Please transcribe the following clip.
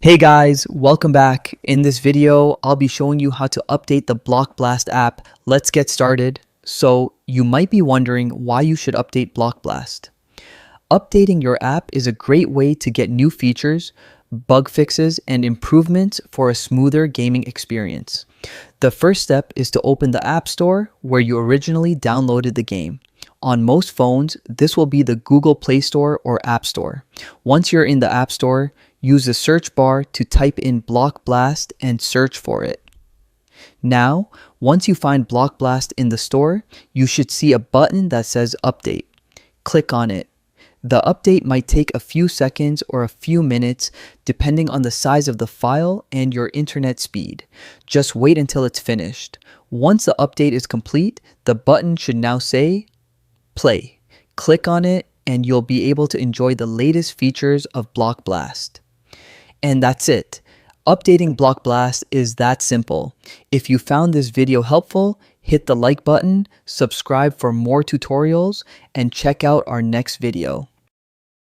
Hey guys, welcome back. In this video, I'll be showing you how to update the Block Blast app. Let's get started. So, you might be wondering why you should update Block Blast. Updating your app is a great way to get new features, bug fixes, and improvements for a smoother gaming experience. The first step is to open the App Store where you originally downloaded the game. On most phones, this will be the Google Play Store or App Store. Once you're in the App Store, use the search bar to type in Block Blast and search for it. Now, once you find Block Blast in the store, you should see a button that says Update. Click on it. The update might take a few seconds or a few minutes depending on the size of the file and your internet speed. Just wait until it's finished. Once the update is complete, the button should now say Play. Click on it and you'll be able to enjoy the latest features of Block Blast. And that's it. Updating Block Blast is that simple. If you found this video helpful, hit the like button, subscribe for more tutorials, and check out our next video.